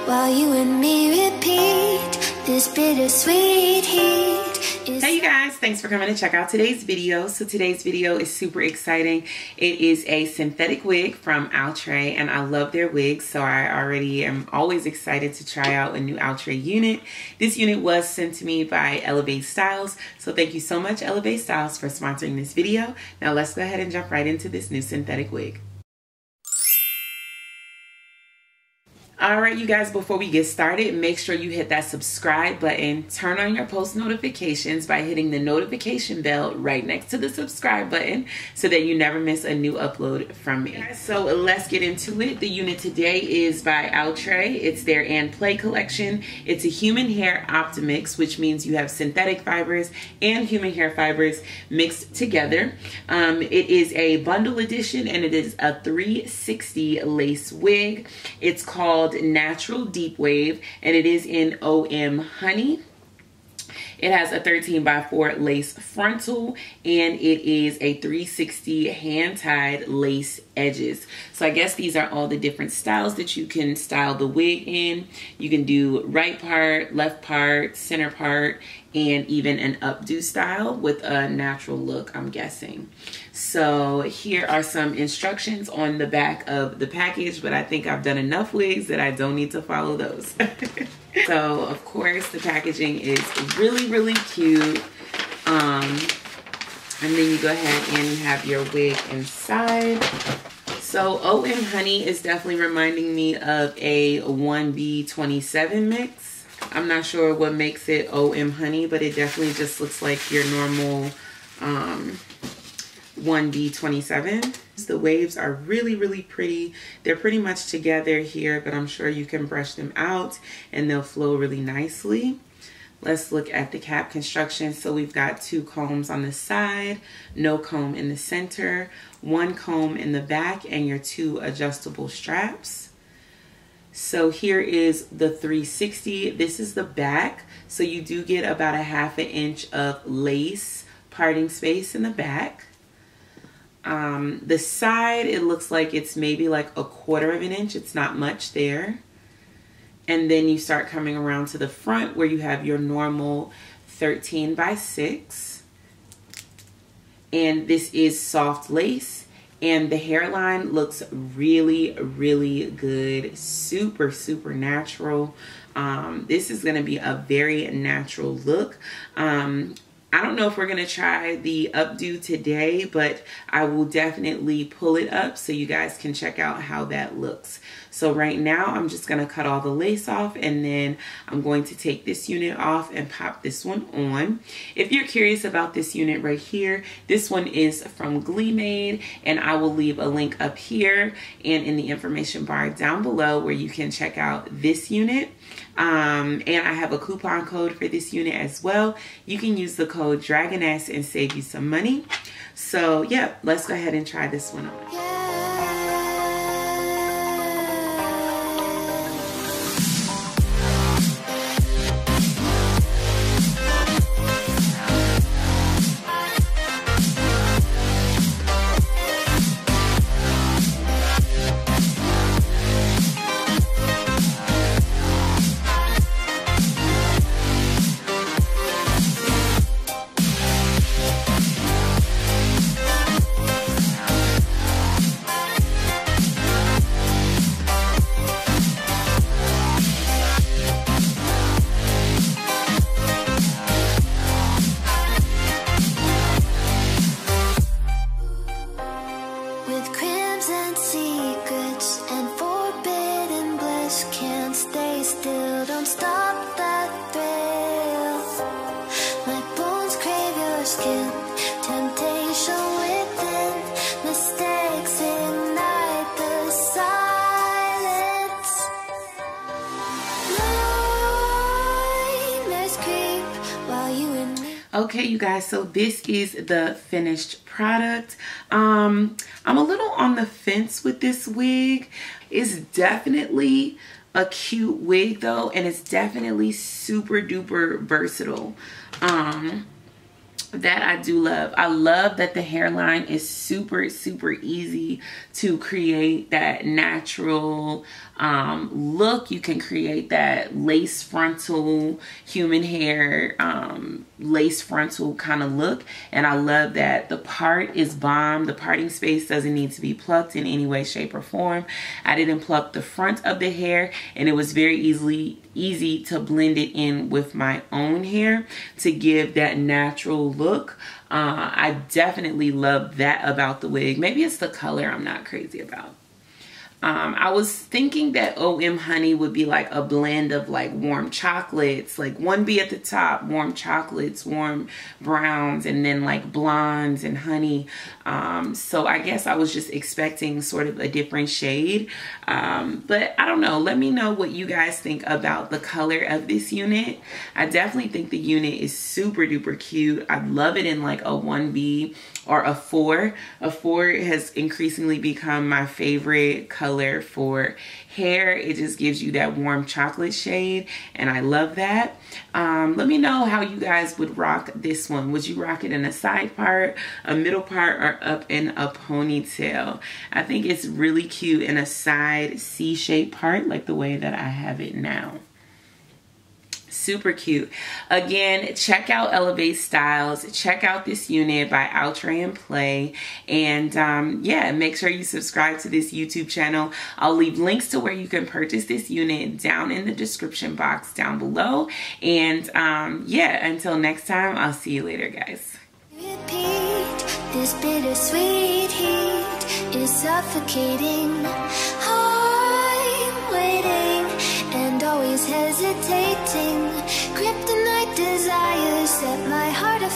while you and me repeat this bittersweet heat. Hey you guys, thanks for coming to check out today's video. So today's video is super exciting. It is a synthetic wig from Outre, and I love their wigs, so I already am always excited to try out a new Outre unit. This unit was sent to me by Elevate Styles, so thank you so much Elevate Styles for sponsoring this video. Now let's go ahead and jump right into this new synthetic wig. Alright you guys, before we get started, make sure you hit that subscribe button, turn on your post notifications by hitting the notification bell right next to the subscribe button so that you never miss a new upload from me. So let's get into it. The unit today is by Outre. It's their And Play collection. It's a human hair optimix, which means you have synthetic fibers and human hair fibers mixed together. It is a bundle edition and it is a 360 lace wig. It's called Natural Deep Wave and it is in OMHONEY. It has a 13x4 lace frontal and it is a 360 hand-tied lace edges. So I guess these are all the different styles that you can style the wig in. You can do right part, left part, center part, and even an updo style with a natural look, I'm guessing. So here are some instructions on the back of the package, but I think I've done enough wigs that I don't need to follow those. So of course the packaging is really cute. And then you go ahead and you have your wig inside. So OMHONEY is definitely reminding me of a 1B27 mix. I'm not sure what makes it OMHONEY, but it definitely just looks like your normal 1B27. The waves are really pretty. They're pretty much together here, but I'm sure you can brush them out and they'll flow really nicely. Let's look at the cap construction. So we've got 2 combs on the side, no comb in the center, 1 comb in the back, and your 2 adjustable straps. So here is the 360. This is the back. So you do get about a ½ inch of lace parting space in the back. The side, it looks like it's maybe like a ½ inch. It's not much there. And then you start coming around to the front where you have your normal 13x6. And this is soft lace. And the hairline looks really good. Super natural. This is going to be a very natural look. I don't know if we're going to try the updo today, but I will definitely pull it up so you guys can check out how that looks. So right now I'm just going to cut all the lace off and then I'm going to take this unit off and pop this one on. If you're curious about this unit right here, this one is from GLEEmade and I will leave a link up here and in the information bar down below where you can check out this unit. And I have a coupon code for this unit as well. You can use the code Dragoness and save you some money. So yeah, let's go ahead and try this one on. Okay, you guys, so this is the finished product. I'm a little on the fence with this wig. It's definitely a cute wig though, and it's definitely super duper versatile. that I do love. I love that the hairline is super easy to create that natural look. You can create that lace frontal human hair lace frontal kind of look, and I love that the part is bomb. The parting space doesn't need to be plucked in any way, shape, or form. I didn't pluck the front of the hair, and it was very easy to blend it in with my own hair to give that natural look. I definitely love that about the wig. Maybe it's the color I'm not crazy about. I was thinking that OMHONEY would be like a blend of like warm chocolates, like 1B at the top, warm chocolates, warm browns, and then like blondes and honey. So I guess I was just expecting sort of a different shade. But I don't know. Let me know what you guys think about the color of this unit. I definitely think the unit is super duper cute. I love it in like a 1B or a 4. A 4 has increasingly become my favorite color for hair. It just gives you that warm chocolate shade, and I love that. Let me know how you guys would rock this one. Would you rock it in a side part, a middle part, or up in a ponytail? I think it's really cute in a side C-shaped part, like the way that I have it now. Super cute. Again, check out Elevate Styles. Check out this unit by Outre and Play. And yeah, make sure you subscribe to this YouTube channel. I'll leave links to where you can purchase this unit down in the description box down below. And yeah, until next time, I'll see you later, guys. Repeat, this bittersweet heat is suffocating. I'm waiting and always hesitating. Kryptonite desires set my heart afire.